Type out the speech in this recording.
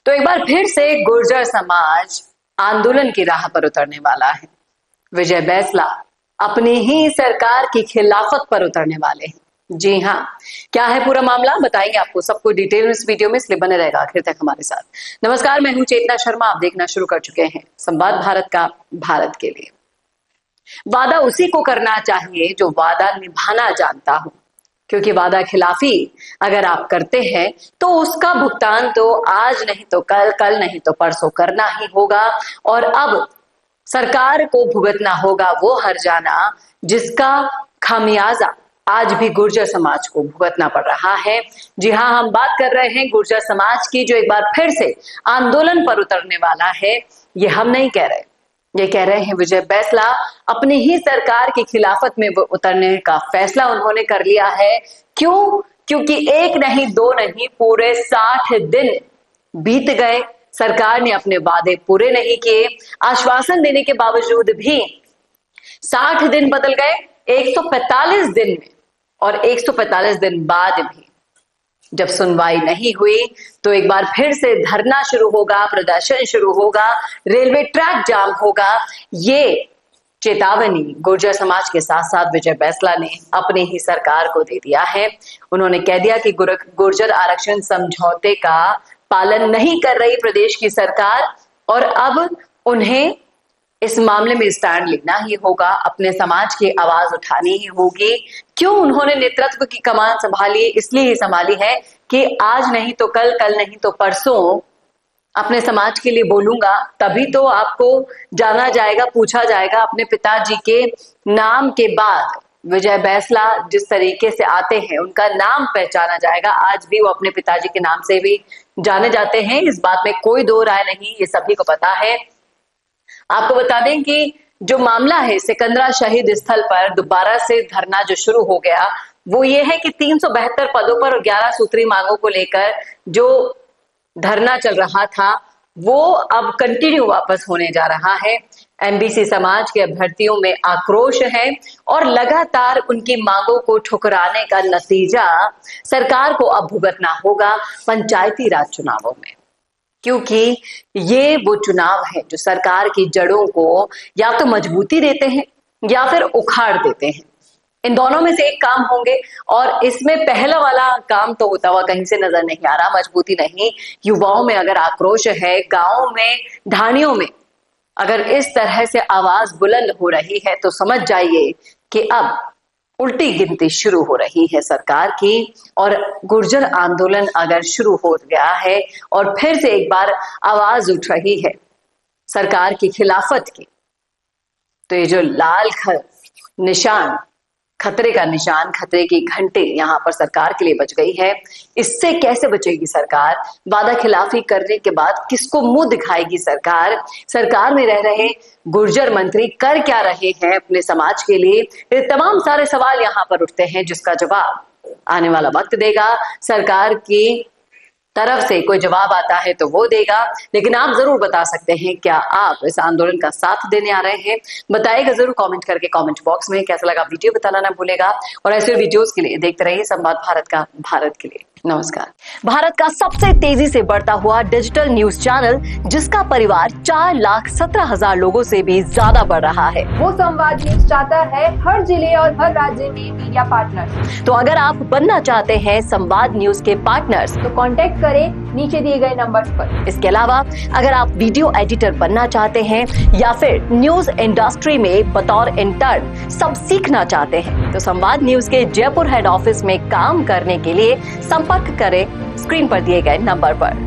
तो एक बार फिर से गुर्जर समाज आंदोलन की राह पर उतरने वाला है। विजय बैंसला अपनी ही सरकार की खिलाफत पर उतरने वाले हैं। जी हाँ, क्या है पूरा मामला बताएंगे आपको सबको डिटेल में इस वीडियो में, इसलिए बने रहेगा आखिर तक हमारे साथ। नमस्कार, मैं हूं चेतना शर्मा। आप देखना शुरू कर चुके हैं संवाद भारत का, भारत के लिए। वादा उसी को करना चाहिए जो वादा निभाना जानता हो, क्योंकि वादा खिलाफी अगर आप करते हैं तो उसका भुगतान तो आज नहीं तो कल, कल नहीं तो परसों करना ही होगा। और अब सरकार को भुगतना होगा वो हर्जाना जिसका खामियाजा आज भी गुर्जर समाज को भुगतना पड़ रहा है। जी हां, हम बात कर रहे हैं गुर्जर समाज की, जो एक बार फिर से आंदोलन पर उतरने वाला है। ये हम नहीं कह रहे, ये कह रहे हैं विजय बैंसला। अपनी ही सरकार की खिलाफत में वो उतरने का फैसला उन्होंने कर लिया है। क्यों? क्योंकि एक नहीं दो नहीं, पूरे 60 दिन बीत गए, सरकार ने अपने वादे पूरे नहीं किए। आश्वासन देने के बावजूद भी 60 दिन बदल गए 145 दिन में, और 145 दिन बाद भी जब सुनवाई नहीं हुई तो एक बार फिर से धरना शुरू होगा, प्रदर्शन शुरू होगा, रेलवे ट्रैक जाम होगा। ये चेतावनी गुर्जर समाज के साथ साथ विजय बैंसला ने अपनी ही सरकार को दे दिया है। उन्होंने कह दिया कि गुर्जर आरक्षण समझौते का पालन नहीं कर रही प्रदेश की सरकार, और अब उन्हें इस मामले में स्टैंड लेना ही होगा, अपने समाज की आवाज उठानी ही होगी। क्यों उन्होंने नेतृत्व की कमान संभाली? इसलिए ही संभाली है कि आज नहीं तो कल, कल नहीं तो परसों अपने समाज के लिए बोलूंगा, तभी तो आपको जाना जाएगा, पूछा जाएगा। अपने पिताजी के नाम के बाद विजय बैंसला जिस तरीके से आते हैं, उनका नाम पहचाना जाएगा। आज भी वो अपने पिताजी के नाम से भी जाने जाते हैं, इस बात में कोई दो राय नहीं, ये सभी को पता है। आपको बता दें कि जो मामला है सिकंदरा शहीद स्थल पर दोबारा से धरना जो शुरू हो गया, वो ये है कि 372 पदों पर और 11 सूत्री मांगों को लेकर जो धरना चल रहा था वो अब कंटिन्यू वापस होने जा रहा है। एमबीसी समाज के अभ्यर्थियों में आक्रोश है और लगातार उनकी मांगों को ठुकराने का नतीजा सरकार को अब भुगतना होगा पंचायती राज चुनावों में, क्योंकि ये वो चुनाव है जो सरकार की जड़ों को या तो मजबूती देते हैं या फिर उखाड़ देते हैं। इन दोनों में से एक काम होंगे, और इसमें पहला वाला काम तो होता हुआ कहीं से नजर नहीं आ रहा। मजबूती नहीं, युवाओं में अगर आक्रोश है, गांवों में, ढाणियों में अगर इस तरह से आवाज बुलंद हो रही है, तो समझ जाइए कि अब उल्टी गिनती शुरू हो रही है सरकार की। और गुर्जर आंदोलन अगर शुरू हो गया है और फिर से एक बार आवाज उठ रही है सरकार की खिलाफत की, तो ये जो लाल निशान, खतरे का निशान, खतरे की घंटे यहां पर सरकार के लिए बज गई है। इससे कैसे बचेगी सरकार? वादा खिलाफी करने के बाद किसको मुंह दिखाएगी सरकार? सरकार में रह रहे गुर्जर मंत्री कर क्या रहे हैं अपने समाज के लिए? ये तमाम सारे सवाल यहां पर उठते हैं, जिसका जवाब आने वाला वक्त देगा। सरकार की तरफ से कोई जवाब आता है तो वो देगा, लेकिन आप जरूर बता सकते हैं क्या आप इस आंदोलन का साथ देने आ रहे हैं? बताइएगा जरूर कमेंट करके कमेंट बॉक्स में। कैसा लगा वीडियो बताना ना भूलेगा, और ऐसे वीडियोस के लिए देखते रहिए संवाद भारत का, भारत के लिए। नमस्कार। भारत का सबसे तेजी से बढ़ता हुआ डिजिटल न्यूज चैनल, जिसका परिवार 4,17,000 लोगों से भी ज्यादा बढ़ रहा है, वो संवाद न्यूज चाहता है हर जिले और हर राज्य में मीडिया पार्टनर्स। तो अगर आप बनना चाहते हैं संवाद न्यूज के पार्टनर्स, तो कांटेक्ट करें नीचे दिए गए नंबर्स पर। इसके अलावा अगर आप वीडियो एडिटर बनना चाहते हैं या फिर न्यूज इंडस्ट्री में बतौर इंटर्न सब सीखना चाहते हैं, तो संवाद न्यूज के जयपुर हेड ऑफिस में काम करने के लिए संपर्क करें स्क्रीन पर दिए गए नंबर पर।